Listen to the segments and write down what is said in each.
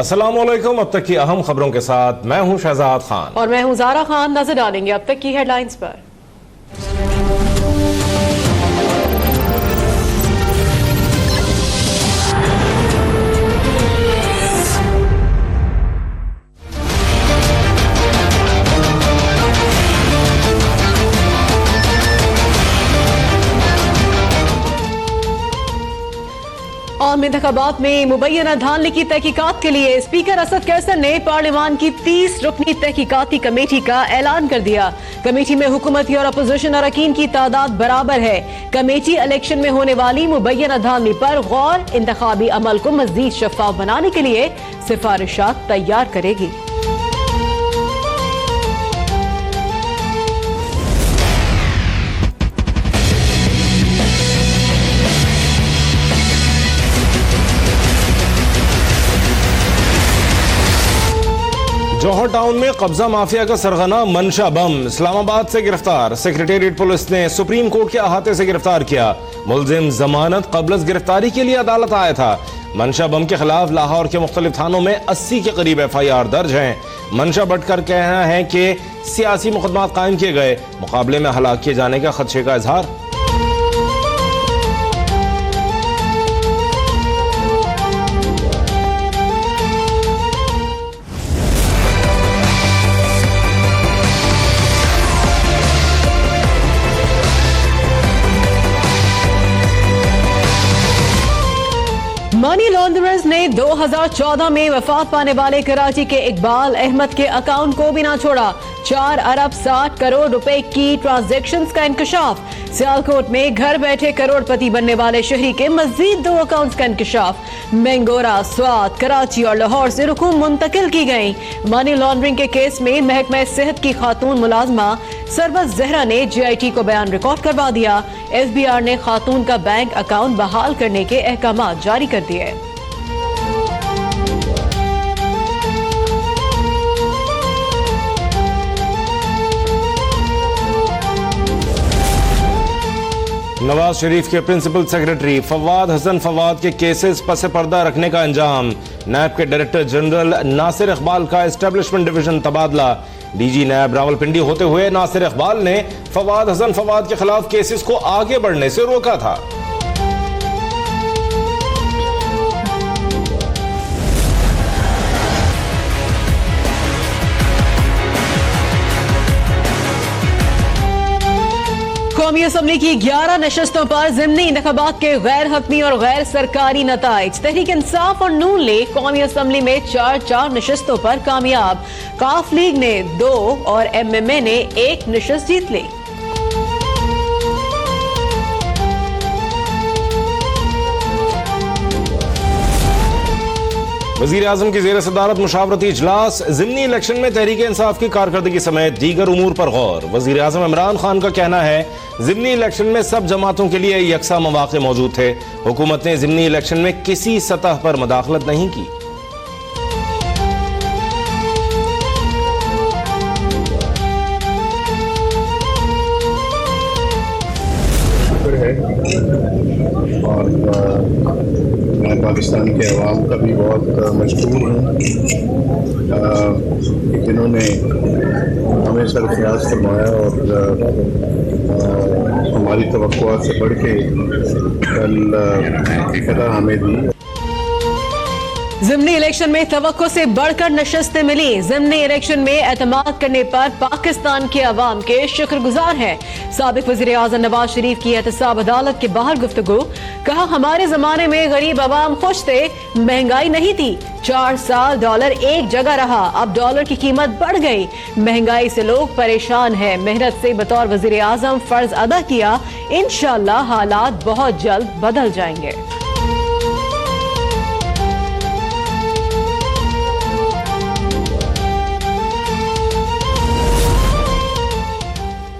अस्सलामुअलैकुम। अब तक की अहम खबरों के साथ मैं हूं शहजाद खान और मैं हूं ज़ारा खान। नजर डालेंगे अब तक की हेडलाइंस पर। आम इंतखाबात में मुबैना धांधली की तहकीकात के लिए स्पीकर असद कैसर ने पार्लियामान की 30 रुकनी तहकीकाती कमेटी का ऐलान कर दिया। कमेटी में हुकूमती और अपोजिशन अरकान की तादाद बराबर है। कमेटी इलेक्शन में होने वाली मुबैना धांधली पर गौर, इंतखाबी अमल को मजीद शफाफ बनाने के लिए सिफारिशात तैयार करेगी। जौहर टाउन में कब्जा माफिया का सरगना मंशा बम इस्लामाबाद से गिरफ्तार। सेक्रेटेरिएट पुलिस ने सुप्रीम कोर्ट के अहाते से गिरफ्तार किया। मुलजिम जमानत कबल गिरफ्तारी के लिए अदालत आया था। मंशा बम के खिलाफ लाहौर के मुख्तलिफ थानों में 80 के करीब FIR दर्ज हैं। मंशा बट कर कहना है कि सियासी मुकदमा कायम किए गए, मुकाबले में हलाक किए जाने का खदशे का इजहार। मनी लॉन्ड्रर्स ने 2014 में वफात पाने वाले कराची के इकबाल अहमद के अकाउंट को भी ना छोड़ा। 4 अरब 60 करोड़ रुपए की ट्रांजैक्शंस का इंकशाफ। सियालकोट में घर बैठे करोड़पति बनने वाले शहरी के मजीद 2 अकाउंट्स का इंकशाफ। मैंगोरा, स्वात, कराची और लाहौर से रुकूम मुंतकिल की गई। मनी लॉन्ड्रिंग के केस में महकमा सेहत की खातून मुलाजमा सरबत जहरा ने GIT को बयान रिकॉर्ड करवा दिया। SBR ने खातून का बैंक अकाउंट बहाल करने के अहकाम जारी कर दिए। नवाज शरीफ के प्रिंसिपल सेक्रेटरी फवाद हसन फवाद के केसेस पस पर्दा रखने का अंजाम। नैब के डायरेक्टर जनरल नासिर इकबाल का एस्टेब्लिशमेंट डिवीजन तबादला। DG नैब रावलपिंडी होते हुए नासिर इकबाल ने फवाद हसन फवाद के खिलाफ केसेस को आगे बढ़ने से रोका था। कौमी असम्बली की 11 नशस्तों पर ज़िमनी इंतखाबात के गैर हतमी और गैर सरकारी नताइज। तहरीक इंसाफ और नून लीग कौमी असम्बली में 4 नशस्तों पर कामयाब। काफ लीग ने 2 और MMA ने 1 नशस्त जीत ली। वज़ीर आज़म की ज़ेर सदारत मुशावरती इजलास। ज़िमनी इलेक्शन में तहरीक इंसाफ की कारकर्दगी समेत दीगर उमूर पर गौर। वज़ीर आज़म इमरान खान का कहना है ज़िमनी इलेक्शन में सब जमातों के लिए यकसा मौक़े मौजूद थे। हुकूमत ने ज़िमनी इलेक्शन में किसी सतह पर मुदाखलत नहीं की। मैं पाकिस्तान के अवाम का भी बहुत मशहूर हूँ जिन्होंने हमें सरफराज फरमाया और हमारी तवक्कुआत से बढ़ के कल फतह हमें दी। ज़िमनी इलेक्शन में तवक्को से बढ़कर नशस्तें मिली। ज़िमनी इलेक्शन में एतमाद करने पर पाकिस्तान के अवाम के शुक्रगुजार हैं। साबिक वज़ीर आज़म नवाज शरीफ की एहतसाब अदालत के बाहर गुफ्तगू। कहा हमारे जमाने में गरीब अवाम खुश थे, महंगाई नहीं थी। 4 साल डॉलर एक जगह रहा, अब डॉलर की कीमत बढ़ गई। महंगाई से लोग परेशान हैं। मेहनत से बतौर वज़ीर आज़म फर्ज अदा किया। इंशाअल्लाह हालात बहुत जल्द बदल जाएंगे।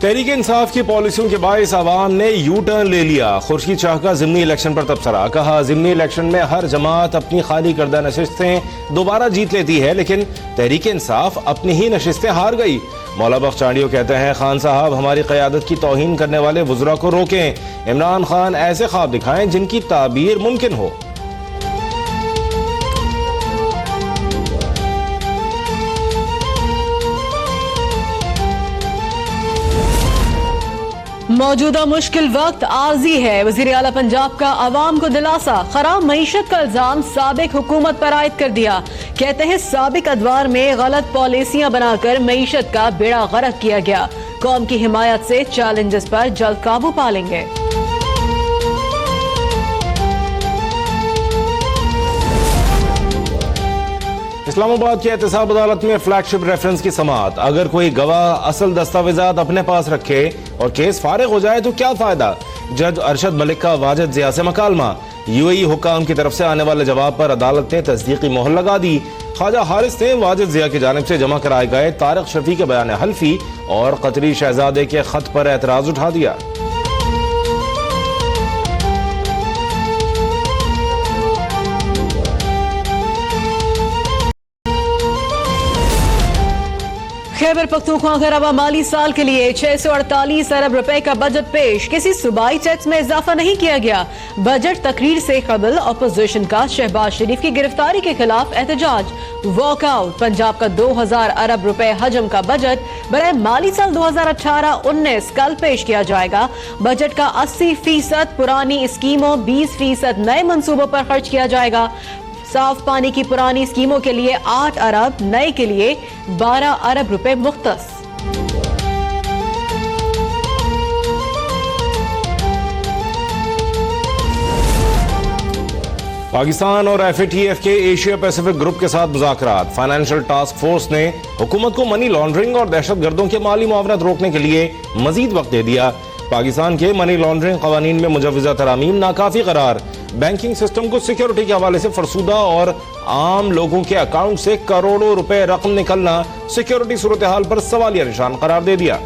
तहरीक इंसाफ की पॉलिसियों के बायस आवाम ने यू टर्न ले लिया। खुर्शीद शाह का ज़िमनी इलेक्शन पर तबसरा। कहा ज़िमनी इलेक्शन में हर जमात अपनी खाली करदा नशिस्तें दोबारा जीत लेती है, लेकिन तहरीक इंसाफ अपनी ही नशिस्तें हार गई। मौला बख्श चांडियो कहते हैं खान साहब हमारी क़यादत की तौहीन करने वाले वुज़रा को रोकें। इमरान खान ऐसे ख्वाब दिखाएं जिनकी ताबीर मुमकिन हो। मौजूदा मुश्किल वक्त आर्जी है। वज़ीर आला पंजाब का अवाम को दिलासा। खराब मईशत का इल्जाम साबिक हुकूमत पर आयद कर दिया। कहते हैं साबिक अदवार में गलत पॉलिसियां बनाकर मईशत का बेड़ा गर्क किया गया। कौम की हिमायत से चैलेंजेस पर जल्द काबू पा लेंगे। इस्लामाबाद की एहतसाब अदालत में फ्लैगशिप रेफरेंस की समाअत। अगर कोई गवाह असल दस्तावेजात अपने पास रखे और केस फारिग हो जाए तो क्या फायदा। जज अरशद मलिक का वाजिद जिया से मकालमा। यूएई हुकाम की तरफ से आने वाले जवाब पर अदालत ने तस्दीकी मोहर लगा दी। ख्वाजा हारिस ने वाजिद जिया की जानिब से जमा कराए गए तारिक शफी के बयान हल्फी और कतरी शहजादे के खत पर एतराज उठा दिया। खैबर पख्तूनख्वा खैराबा माली साल के लिए 648 अरब रुपए का बजट पेश। किसी सूबाई टैक्स में इजाफा नहीं किया गया। बजट तकरीर से कबल अपोजिशन का शहबाज शरीफ की गिरफ्तारी के खिलाफ एहतजाज। वॉकआउट। पंजाब का 2000 अरब रुपए हजम का बजट बराए माली साल 2018-19 कल पेश किया जाएगा। बजट का 80% पुरानी स्कीमों 20% नए मंसूबों पर खर्च किया जाएगा। साफ पानी की पुरानी स्कीमों के लिए 8 अरब, नए के लिए 12 अरब रुपए मुख्तस। पाकिस्तान और एफएटीएफ के एशिया पैसिफिक ग्रुप के साथ मुज़ाकरात। फाइनेंशियल टास्क फोर्स ने हुकूमत को मनी लॉन्ड्रिंग और दहशतगर्दों के माली मुआवनत रोकने के लिए मजीद वक्त दे दिया। पाकिस्तान के मनी लॉन्ड्रिंग कवानीन में मुजव्वज़ा तरामीम नाकाफी करार। बैंकिंग सिस्टम को सिक्योरिटी के हवाले से फरसूदा और आम लोगों के अकाउंट से करोड़ों रुपए रकम निकलना सिक्योरिटी सूरत हाल पर सवालिया निशान करार दे दिया।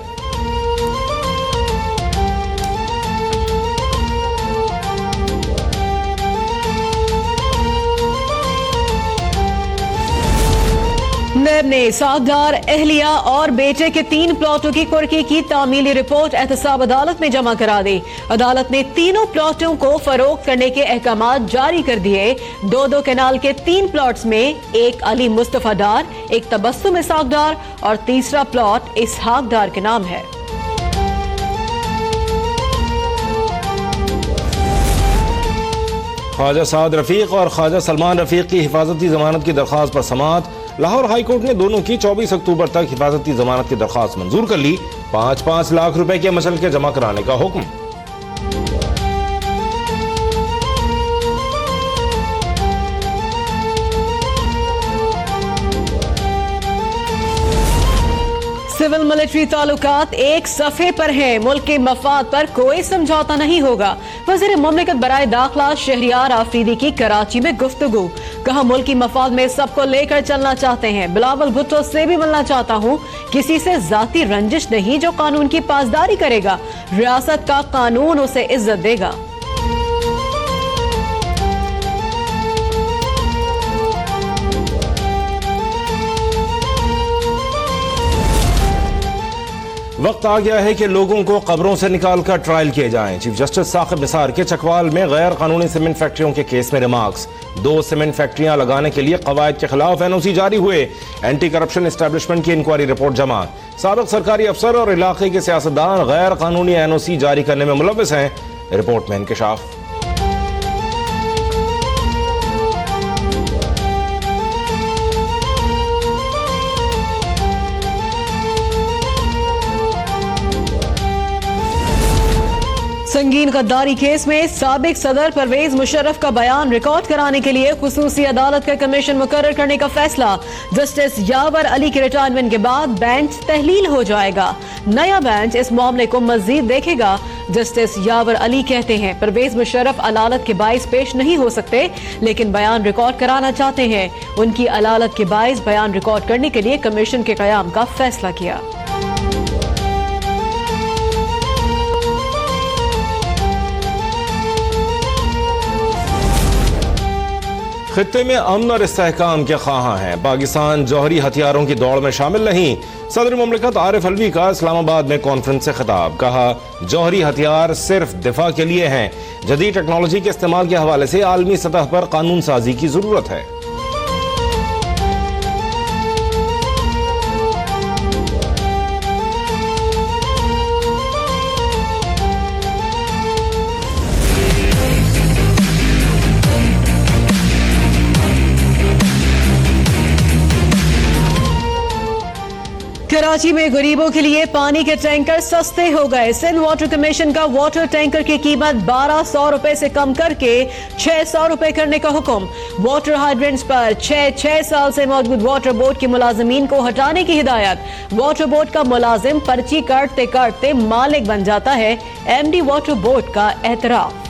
नैब ने सागदार, एहलिया और बेटे के 3 प्लॉटों की कुर्की की तामीली रिपोर्ट एहतसाब अदालत में जमा करा दी। अदालत ने तीनों प्लॉटों को फरोख्त करने के अहकामात जारी कर दिए। 2-2 कैनाल के 3 प्लॉट्स में एक अली मुस्तफा डार, एक तबस्सुम इसहाक डार और तीसरा प्लॉट इसहाक डार के नाम है। ख्वाजा साद रफीक और ख्वाजा सलमान रफीक की हिफाजती जमानत की दरख्वास्त पर समाअत। लाहौर हाई कोर्ट ने दोनों की 24 अक्टूबर तक हिफाजती जमानत की दरख्वास्त मंजूर कर ली। 5-5 लाख रुपए के मशल्के जमा कराने का हुक्म। सिविल मिलिट्री ताल्लुकात एक सफ़े पर हैं। मुल्क के मफाद पर कोई समझौता नहीं होगा। वज़ीर मुमलिकत बराए दाखिला शहरियार आफरीदी की कराची में गुफ्तगू। कहा मुल्की मफाद में सबको लेकर चलना चाहते हैं। बिलावल भुट्टो से भी मिलना चाहता हूँ। किसी से जाती रंजिश नहीं जो कानून की पासदारी करेगा। रियासत का कानून उसे इज्जत देगा। वक्त आ गया है कि लोगों को कब्रों से निकालकर ट्रायल किए जाएं। चीफ जस्टिस साकिब निसार के चकवाल में गैर कानूनी सीमेंट फैक्ट्रियों के केस में रिमार्क्स। 2 सीमेंट फैक्ट्रियां लगाने के लिए कवायद के खिलाफ एनओसी जारी हुए। एंटी करप्शन एस्टेब्लिशमेंट की इंक्वायरी रिपोर्ट जमा। साबिक सरकारी अफसर और इलाके के सियासतदान गैर कानूनी एनओसी जारी करने में मुलव्वस हैं। रिपोर्ट में इंकशाफ। संगीन गद्दारी केस में साबिक सदर परवेज मुशर्रफ का बयान रिकॉर्ड कराने के लिए खुसूसी अदालत का कमीशन मुकर्रर करने का फैसला। जस्टिस यावर अली के रिटायरमेंट के बाद बेंच तहलील हो जाएगा। नया बेंच इस मामले को मजीद देखेगा। जस्टिस यावर अली कहते हैं परवेज मुशर्रफ अदालत के बाइस पेश नहीं हो सकते, लेकिन बयान रिकॉर्ड कराना चाहते हैं। उनकी अदालत के बाइस बयान रिकॉर्ड करने के लिए कमीशन के कयाम का फैसला किया। खित्ते में अमन और इस्तेहकाम के ख्वाहां हैं। पाकिस्तान जौहरी हथियारों की दौड़ में शामिल नहीं। सदर मुमलिकत आरिफ अलवी का इस्लामाबाद में कॉन्फ्रेंस से खिताब। कहा जौहरी हथियार सिर्फ दिफा के लिए हैं। जदीद टेक्नोलॉजी के इस्तेमाल के हवाले से आलमी सतह पर कानून साजी की जरूरत है। कराची में गरीबों के लिए पानी के टैंकर सस्ते हो गए। सिंध वाटर कमीशन का वाटर टैंकर की कीमत 1200 रुपए से कम करके 600 रुपए करने का हुक्म। वाटर हाइड्रेंट्स पर 6 साल से मौजूद वाटर बोर्ड के मुलाजिमीन को हटाने की हिदायत। वाटर बोर्ड का मुलाजिम पर्ची काटते काटते मालिक बन जाता है, एमडी वाटर बोर्ड का एतराफ।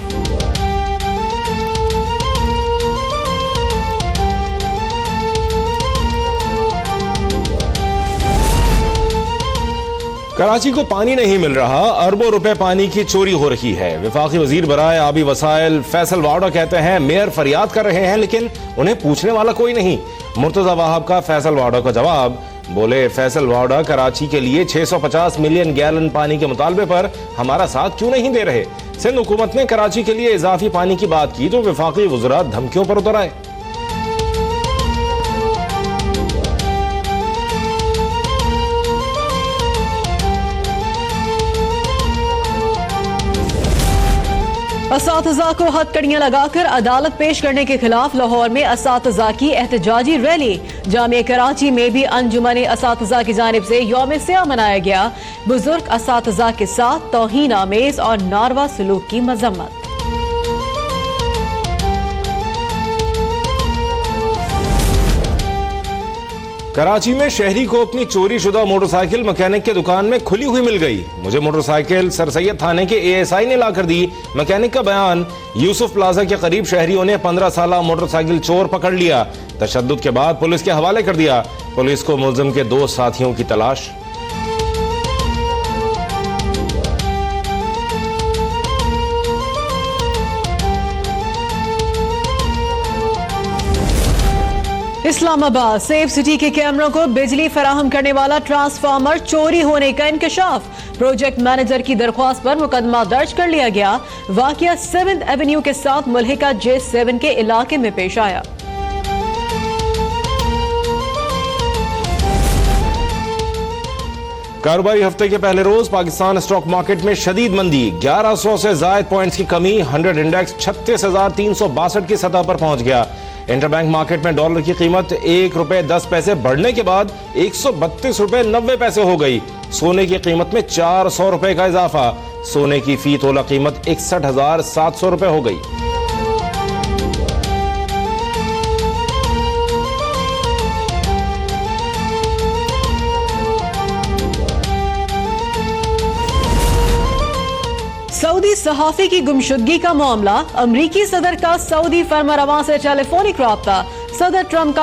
कराची को पानी नहीं मिल रहा, अरबों रुपए पानी की चोरी हो रही है। विफाकी वजीर बराए आबी वसाइल फैसल वाडा कहते हैं मेयर फरियाद कर रहे हैं लेकिन उन्हें पूछने वाला कोई नहीं। मुर्तजा वाहब का फैसल वाडा का जवाब, बोले फैसल वाडा कराची के लिए 650 मिलियन गैलन पानी के मुतालबे पर हमारा साथ क्यों नहीं दे रहे। सिंध हुकूमत ने कराची के लिए इजाफी पानी की बात की तो विफाकी वज़रा धमकियों पर उतर आए। असातिज़ा को हथकड़ियां लगाकर अदालत पेश करने के खिलाफ लाहौर में असातिज़ा की एहतजाजी रैली। जामिया कराची में भी अंजुमन असातिज़ा की जानिब से यौम सियाह मनाया गया। बुजुर्ग असातिज़ा के साथ तौहीन आमेज और नारवा सलूक की मजम्मत। कराची में शहरी को अपनी चोरी शुदा मोटरसाइकिल मैकेनिक के दुकान में खुली हुई मिल गई। मुझे मोटरसाइकिल सर सैयद थाने के एएसआई ने लाकर दी। मैकेनिक का बयान, यूसुफ प्लाजा के करीब शहरियों ने 15 साला मोटरसाइकिल चोर पकड़ लिया। तशद्दुद के बाद पुलिस के हवाले कर दिया। पुलिस को मुलजिम के 2 साथियों की तलाश। इस्लामाबाद सेफ सिटी के कैमरों को बिजली फराहम करने वाला ट्रांसफार्मर चोरी होने का इंकशाफ। प्रोजेक्ट मैनेजर की दरख्वास्त पर मुकदमा दर्ज कर लिया गया। वाकया 7th एवेन्यू के साथ मुल्हिका J7 के इलाके में पेश आया। कारोबारी हफ्ते के पहले रोज पाकिस्तान स्टॉक मार्केट में शदीद मंदी। 1100 से ज्यादा पॉइंट्स की कमी। 100 इंडेक्स 36,362 की सतह पर पहुंच गया। इंटरबैंक मार्केट में डॉलर की कीमत ₹1.10 बढ़ने के बाद 132.90 हो गई। सोने की कीमत में 400 रुपए का इजाफा। सोने की फी तोला कीमत 61,700 रुपए हो गई। सऊदी सहाफी की गुमशुदगी का मामला। अमरीकी सदर का सऊदी फरमारवा से टेलीफोनिक राब्ता। सदर ट्रंप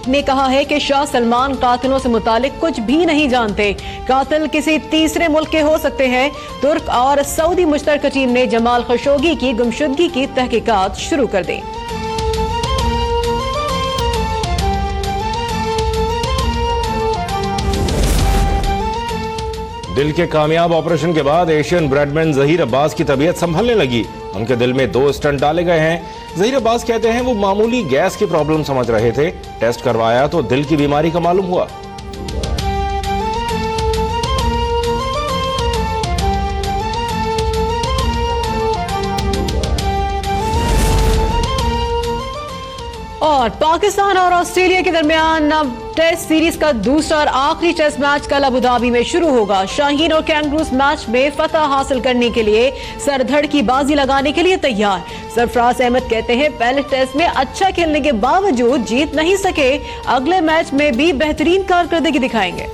ने कहा है कि शाह सलमान कातिलों से मुतालिक कुछ भी नहीं जानते। कातिल किसी तीसरे मुल्क के हो सकते हैं। तुर्क और सऊदी मुश्तरका टीम ने जमाल खशोगी की गुमशुदगी की तहकीकात शुरू कर दी। दिल के कामयाब ऑपरेशन के बाद एशियन ब्रेडमैन जहीर अब्बास की तबीयत संभलने लगी। उनके दिल में 2 स्टंट डाले गए हैं। जहीर अब्बास कहते हैं वो मामूली गैस की प्रॉब्लम समझ रहे थे। टेस्ट करवाया तो दिल की बीमारी का मालूम हुआ। और पाकिस्तान और ऑस्ट्रेलिया के दरमियान अब टेस्ट सीरीज का दूसरा और आखिरी टेस्ट मैच कल अबू धाबी में शुरू होगा। शाहीन और कैंगरूज मैच में फतह हासिल करने के लिए सरधड़ की बाजी लगाने के लिए तैयार। सरफराज अहमद कहते हैं पहले टेस्ट में अच्छा खेलने के बावजूद जीत नहीं सके, अगले मैच में भी बेहतरीन कारकर्दगी दिखाएंगे।